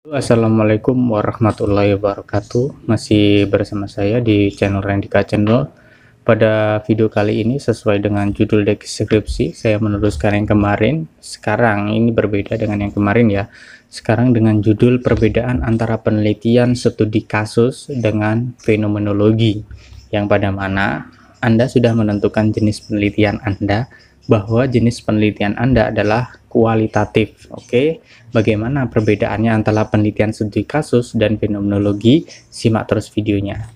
Assalamualaikum warahmatullahi wabarakatuh. Masih bersama saya di channel Rendika Channel. Pada video kali ini sesuai dengan judul deskripsi, saya meneruskan yang kemarin. Sekarang ini berbeda dengan yang kemarin ya. Sekarang dengan judul perbedaan antara penelitian studi kasus dengan fenomenologi, yang pada mana Anda sudah menentukan jenis penelitian Anda, bahwa jenis penelitian Anda adalah kualitatif. Oke, bagaimana perbedaannya antara penelitian studi kasus dan fenomenologi? Simak terus videonya.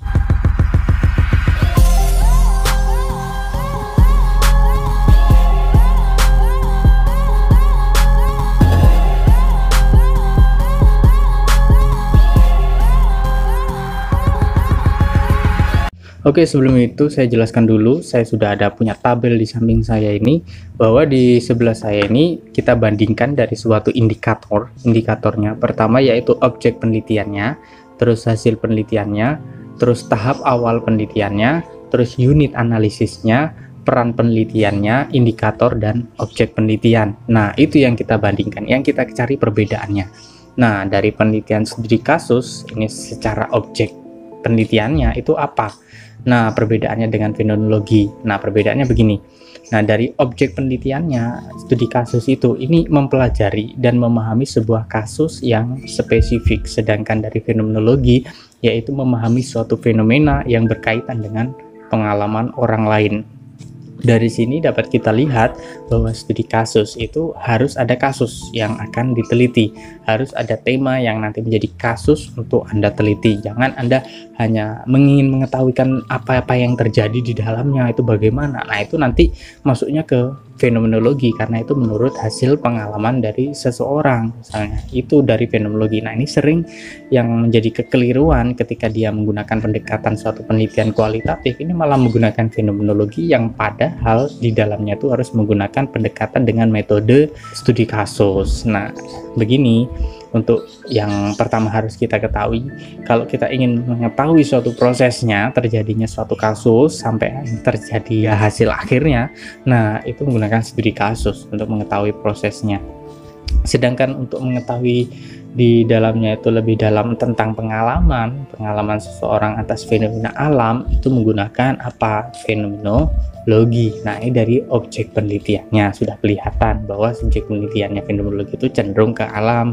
Oke, sebelum itu saya jelaskan dulu, saya sudah ada punya tabel di samping saya ini, bahwa di sebelah saya ini kita bandingkan dari suatu indikator. Indikatornya pertama yaitu objek penelitiannya, terus hasil penelitiannya, terus tahap awal penelitiannya, terus unit analisisnya, peran penelitiannya, indikator, dan objek penelitian. Nah, itu yang kita bandingkan, yang kita cari perbedaannya. Nah, dari penelitian studi kasus, ini secara objek penelitiannya itu apa? Nah, perbedaannya dengan fenomenologi. Nah, perbedaannya begini. Nah, dari objek penelitiannya, studi kasus itu ini mempelajari dan memahami sebuah kasus yang spesifik. Sedangkan dari fenomenologi, yaitu memahami suatu fenomena yang berkaitan dengan pengalaman orang lain. Dari sini dapat kita lihat bahwa studi kasus itu harus ada kasus yang akan diteliti, harus ada tema yang nanti menjadi kasus untuk Anda teliti. Jangan Anda hanya ingin mengetahuikan apa-apa yang terjadi di dalamnya itu bagaimana. Nah, itu nanti masuknya ke fenomenologi karena itu menurut hasil pengalaman dari seseorang, misalnya itu dari fenomenologi. Nah, ini sering yang menjadi kekeliruan ketika dia menggunakan pendekatan suatu penelitian kualitatif, ini malah menggunakan fenomenologi yang padahal di dalamnya itu harus menggunakan pendekatan dengan metode studi kasus. Nah, begini, untuk yang pertama harus kita ketahui, kalau kita ingin mengetahui suatu prosesnya, terjadinya suatu kasus sampai terjadi hasil akhirnya, nah itu menggunakan studi kasus untuk mengetahui prosesnya. Sedangkan untuk mengetahui di dalamnya itu lebih dalam tentang pengalaman seseorang atas fenomena alam, itu menggunakan apa? Fenomenologi. Nah, ini dari objek penelitiannya sudah kelihatan bahwa subjek penelitiannya fenomenologi itu cenderung ke alam,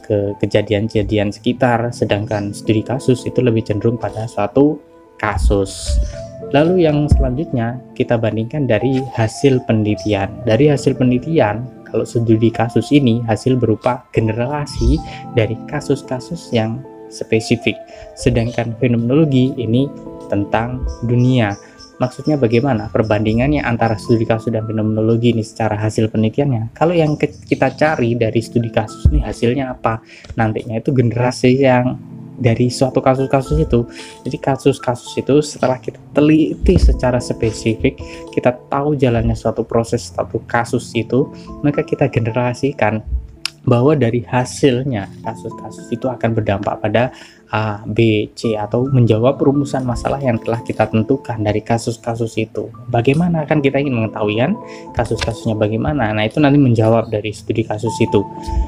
ke kejadian-kejadian sekitar, sedangkan studi kasus itu lebih cenderung pada suatu kasus. Lalu yang selanjutnya kita bandingkan dari hasil penelitian. Dari hasil penelitian, kalau studi kasus ini hasil berupa generalisasi dari kasus-kasus yang spesifik, sedangkan fenomenologi ini tentang dunia. Maksudnya bagaimana perbandingannya antara studi kasus dan fenomenologi ini secara hasil penelitiannya? Kalau yang kita cari dari studi kasus ini hasilnya apa? Nantinya itu generasi yang dari suatu kasus-kasus itu. Jadi kasus-kasus itu setelah kita teliti secara spesifik, kita tahu jalannya suatu proses, suatu kasus itu, maka kita generasikan bahwa dari hasilnya kasus-kasus itu akan berdampak pada A, B, C, atau menjawab rumusan masalah yang telah kita tentukan dari kasus-kasus itu. Bagaimana kan kita ingin mengetahui kan kasus-kasusnya bagaimana? Nah, itu nanti menjawab dari studi kasus itu.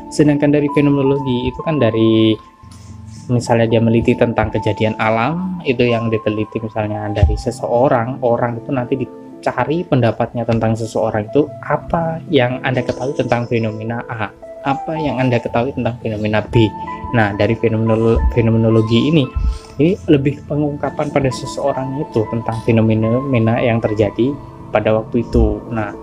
Sedangkan dari fenomenologi itu kan dari misalnya dia meliti tentang kejadian alam, itu yang diteliti misalnya dari seseorang, orang itu nanti dicari pendapatnya tentang seseorang itu apa yang Anda ketahui tentang fenomena A, apa yang Anda ketahui tentang fenomena B. Nah, dari fenomenologi ini lebih pengungkapan pada seseorang itu tentang fenomena yang terjadi pada waktu itu. Nah,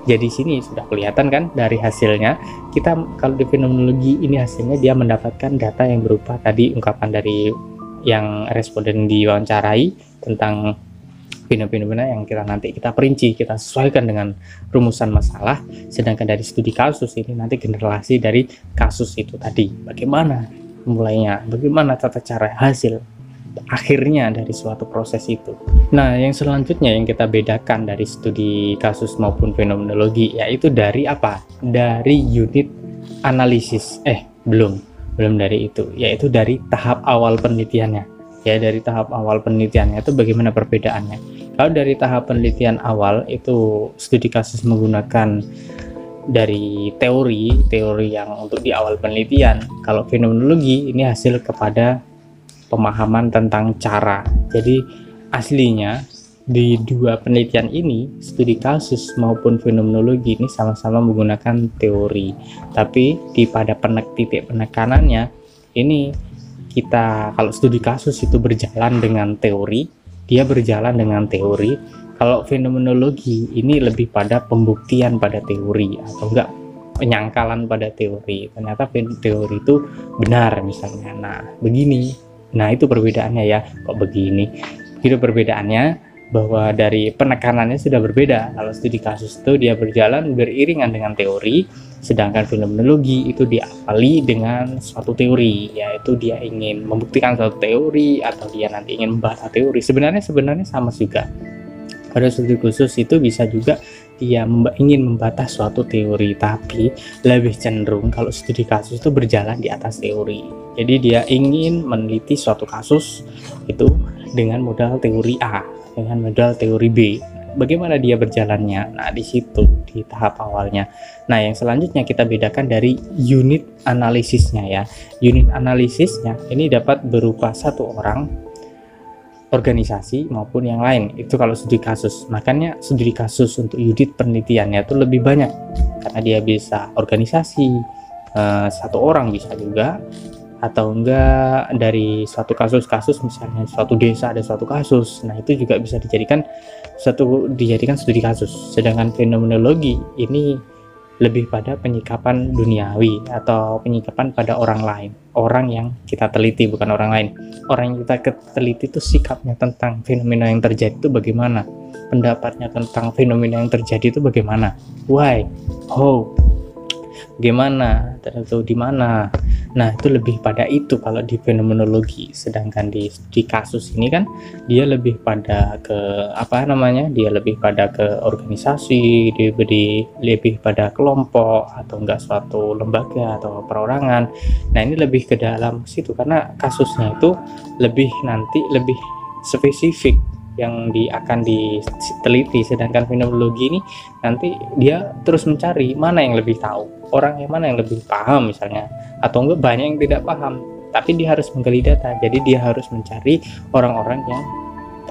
jadi sini sudah kelihatan kan dari hasilnya. Kita kalau di fenomenologi ini hasilnya dia mendapatkan data yang berupa tadi ungkapan dari yang responden diwawancarai tentang fenomena yang nanti kita perinci, kita sesuaikan dengan rumusan masalah. Sedangkan dari studi kasus ini nanti generasi dari kasus itu tadi, bagaimana mulainya, bagaimana tata cara hasil akhirnya dari suatu proses itu. Nah, yang selanjutnya yang kita bedakan dari studi kasus maupun fenomenologi yaitu dari apa? Dari unit analisis. Belum dari itu, yaitu dari tahap awal penelitiannya. Ya, dari tahap awal penelitiannya itu bagaimana perbedaannya? Kalau dari tahap penelitian awal itu studi kasus menggunakan dari teori yang untuk di awal penelitian. Kalau fenomenologi ini hasil kepada pemahaman tentang cara. Jadi aslinya di dua penelitian ini, studi kasus maupun fenomenologi ini sama-sama menggunakan teori. Tapi pada titik penekanannya ini, kita kalau studi kasus itu berjalan dengan teori, dia berjalan dengan teori. Kalau fenomenologi ini lebih pada pembuktian pada teori, atau enggak penyangkalan pada teori. Ternyata teori itu benar misalnya. Nah, begini. Nah, itu perbedaannya ya. Kok begini? Itu perbedaannya, bahwa dari penekanannya sudah berbeda. Kalau studi kasus itu dia berjalan beriringan dengan teori, sedangkan fenomenologi itu diawali dengan suatu teori, yaitu dia ingin membuktikan suatu teori atau dia nanti ingin membahas teori. Sebenarnya sama juga. Pada studi khusus itu bisa juga dia ingin membahas suatu teori, tapi lebih cenderung kalau studi kasus itu berjalan di atas teori. Jadi dia ingin meneliti suatu kasus itu dengan modal teori A, dengan modal teori B. Bagaimana dia berjalannya? Nah, di situ di tahap awalnya. Nah, yang selanjutnya kita bedakan dari unit analisisnya ya. Unit analisisnya ini dapat berupa satu orang, organisasi maupun yang lain. Itu kalau studi kasus. Makanya studi kasus untuk unit penelitiannya itu lebih banyak, karena dia bisa organisasi, satu orang bisa juga, atau enggak dari suatu kasus-kasus, misalnya suatu desa ada suatu kasus. Nah, itu juga bisa dijadikan studi kasus. Sedangkan fenomenologi ini lebih pada penyikapan duniawi atau penyikapan pada orang lain, orang yang kita teliti, bukan orang lain. Orang yang kita teliti itu sikapnya tentang fenomena yang terjadi itu bagaimana, pendapatnya tentang fenomena yang terjadi itu bagaimana, why, how, bagaimana, tertentu di mana. Nah, itu lebih pada itu kalau di fenomenologi. Sedangkan di kasus ini kan dia lebih pada ke dia lebih pada ke organisasi, lebih pada kelompok atau enggak suatu lembaga atau perorangan. Nah, ini lebih ke dalam situ karena kasusnya itu lebih spesifik yang akan diteliti. Sedangkan fenomenologi ini nanti dia terus mencari mana yang lebih tahu, orang yang mana yang lebih paham misalnya, atau enggak banyak yang tidak paham, tapi dia harus menggali data. Jadi dia harus mencari orang-orang yang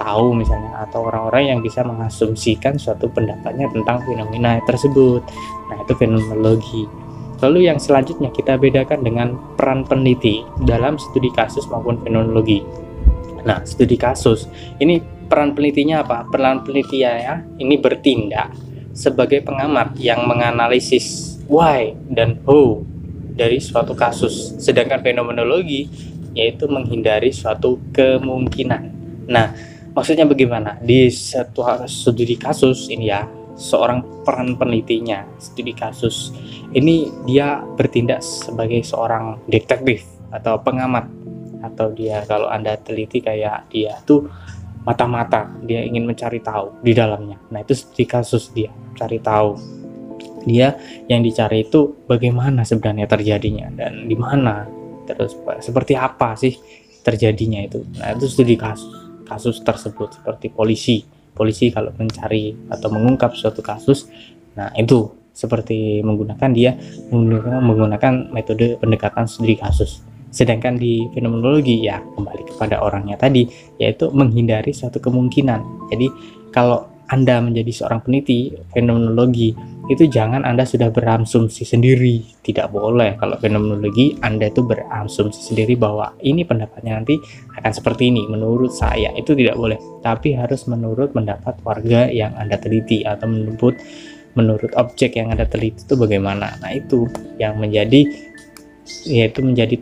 tahu misalnya, atau orang-orang yang bisa mengasumsikan suatu pendapatnya tentang fenomena tersebut. Nah, itu fenomenologi. Lalu yang selanjutnya kita bedakan dengan peran peneliti dalam studi kasus maupun fenomenologi. Nah, studi kasus ini peran penelitinya apa? Peran penelitinya ini bertindak sebagai pengamat yang menganalisis why dan how dari suatu kasus. Sedangkan fenomenologi yaitu menghindari suatu kemungkinan. Nah, maksudnya bagaimana? Di satu studi kasus ini ya, seorang peran penelitinya studi kasus ini dia bertindak sebagai seorang detektif atau pengamat, atau dia kalau Anda teliti kayak dia tuh mata-mata, dia ingin mencari tahu di dalamnya. Nah, itu studi kasus, dia cari tahu. Dia yang dicari itu bagaimana sebenarnya terjadinya dan di mana, terus seperti apa sih terjadinya itu. Nah, itu studi kasus tersebut. Seperti polisi kalau mencari atau mengungkap suatu kasus, nah itu seperti menggunakan metode pendekatan studi kasus. Sedangkan di fenomenologi ya kembali kepada orangnya tadi, yaitu menghindari suatu kemungkinan. Jadi kalau Anda menjadi seorang peneliti fenomenologi, itu jangan Anda sudah berasumsi sendiri. Tidak boleh. Kalau fenomenologi Anda itu berasumsi sendiri bahwa ini pendapatnya nanti akan seperti ini menurut saya. Itu tidak boleh. Tapi harus menurut pendapat warga yang Anda teliti, atau menurut objek yang Anda teliti itu bagaimana. Nah, itu yang menjadi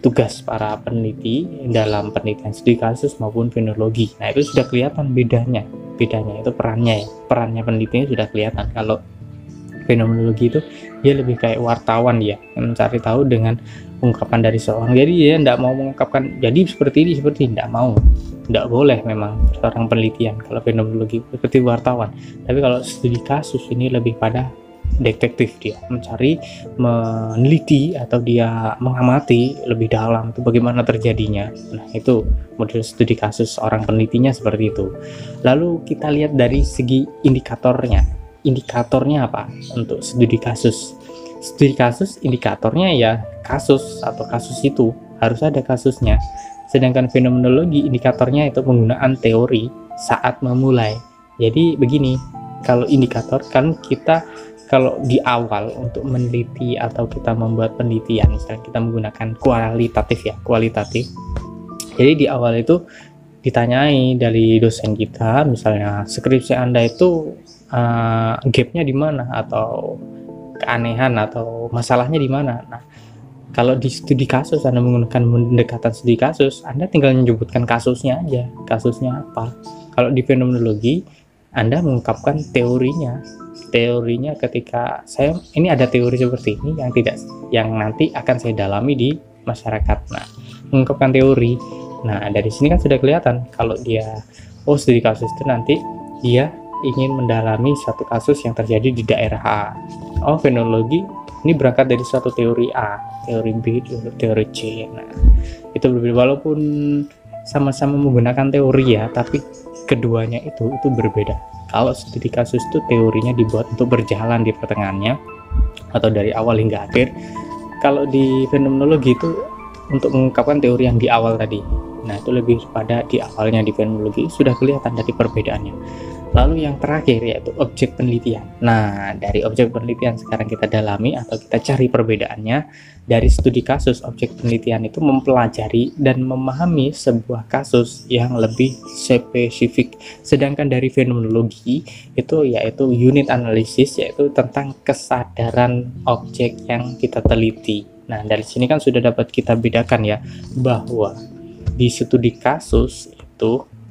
tugas para peneliti dalam penelitian studi kasus maupun fenomenologi. Nah, itu sudah kelihatan bedanya itu perannya penelitinya sudah kelihatan. Kalau fenomenologi itu dia lebih kayak wartawan, ya mencari tahu dengan ungkapan dari seorang. Jadi dia tidak mau mengungkapkan jadi seperti ini tidak boleh memang seorang penelitian kalau fenomenologi seperti wartawan. Tapi kalau studi kasus ini lebih pada detektif, dia mencari, meneliti, atau dia mengamati lebih dalam itu bagaimana terjadinya. Nah, itu model studi kasus orang penelitinya seperti itu. Lalu kita lihat dari segi indikatornya apa untuk studi kasus. studi kasus indikatornya ya kasus atau kasus itu harus ada kasusnya. Sedangkan fenomenologi indikatornya itu penggunaan teori saat memulai. Jadi begini, kalau indikator kan kita kalau di awal untuk meneliti atau kita membuat penelitian, misalnya kita menggunakan kualitatif. Jadi di awal itu ditanyai dari dosen kita, misalnya skripsi Anda itu gapnya di mana atau keanehan atau masalahnya di mana. Nah, kalau di studi kasus Anda menggunakan pendekatan studi kasus, Anda tinggal menyebutkan kasusnya aja, kasusnya apa. Kalau di fenomenologi, Anda mengungkapkan teorinya ketika ini ada teori seperti ini yang nanti akan saya dalami di masyarakat. Nah, mengungkapkan teori. Nah, dari sini kan sudah kelihatan kalau dia studi kasus itu nanti dia ingin mendalami suatu kasus yang terjadi di daerah A. Fenomenologi ini berangkat dari suatu teori A, teori B, teori C. Nah, itu berbeda walaupun sama-sama menggunakan teori ya, tapi keduanya itu berbeda. Kalau studi kasus itu teorinya dibuat untuk berjalan di pertengahannya atau dari awal hingga akhir. Kalau di fenomenologi itu untuk mengungkapkan teori yang di awal tadi. Nah, itu lebih pada di awalnya di fenomenologi sudah kelihatan dari perbedaannya. Lalu yang terakhir yaitu objek penelitian. Nah, dari objek penelitian sekarang kita dalami atau kita cari perbedaannya. Dari studi kasus, objek penelitian itu mempelajari dan memahami sebuah kasus yang lebih spesifik. Sedangkan dari fenomenologi itu yaitu unit analisis, yaitu tentang kesadaran objek yang kita teliti. Nah, dari sini kan sudah dapat kita bedakan ya, bahwa di studi kasus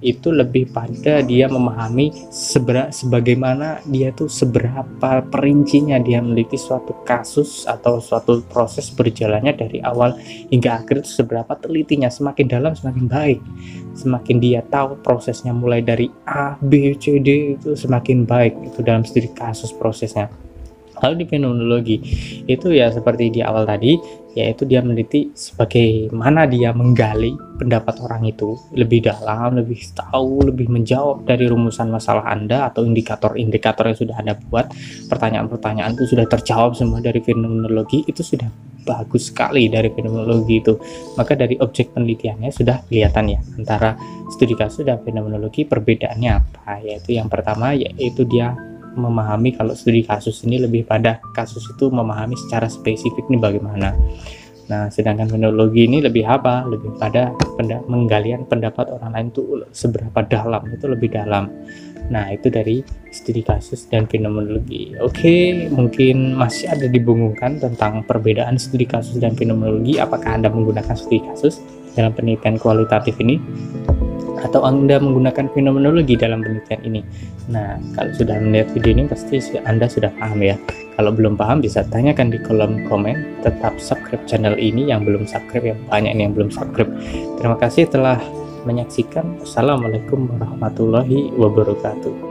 itu lebih pada dia memahami sebagaimana dia tuh seberapa perincinya dia meneliti suatu kasus atau suatu proses berjalannya dari awal hingga akhir itu seberapa telitinya, semakin dalam semakin baik, semakin dia tahu prosesnya mulai dari A, B, C, D itu semakin baik itu dalam studi kasus prosesnya. Lalu di fenomenologi itu ya seperti di awal tadi, yaitu dia meneliti sebagaimana dia menggali pendapat orang itu lebih dalam, lebih tahu, lebih menjawab dari rumusan masalah Anda atau indikator-indikator yang sudah Anda buat. Pertanyaan-pertanyaan itu sudah terjawab semua dari fenomenologi, itu sudah bagus sekali dari fenomenologi itu. Maka dari objek penelitiannya sudah kelihatan ya antara studi kasus dan fenomenologi perbedaannya apa. Yaitu yang pertama yaitu dia memahami kalau studi kasus ini lebih pada kasus itu memahami secara spesifik nih bagaimana. Nah, sedangkan fenomenologi ini lebih apa? Lebih pada menggalian pendapat orang lain itu seberapa dalam, itu lebih dalam. Nah, itu dari studi kasus dan fenomenologi. Oke, mungkin masih ada dibingungkan tentang perbedaan studi kasus dan fenomenologi. Apakah Anda menggunakan studi kasus dalam penelitian kualitatif ini? Atau Anda menggunakan fenomenologi dalam penelitian ini? Nah, kalau sudah melihat video ini pasti Anda sudah paham ya. Kalau belum paham bisa tanyakan di kolom komen. Tetap subscribe channel ini yang belum subscribe, yang banyak ini yang belum subscribe. Terima kasih telah menyaksikan. Assalamualaikum warahmatullahi wabarakatuh.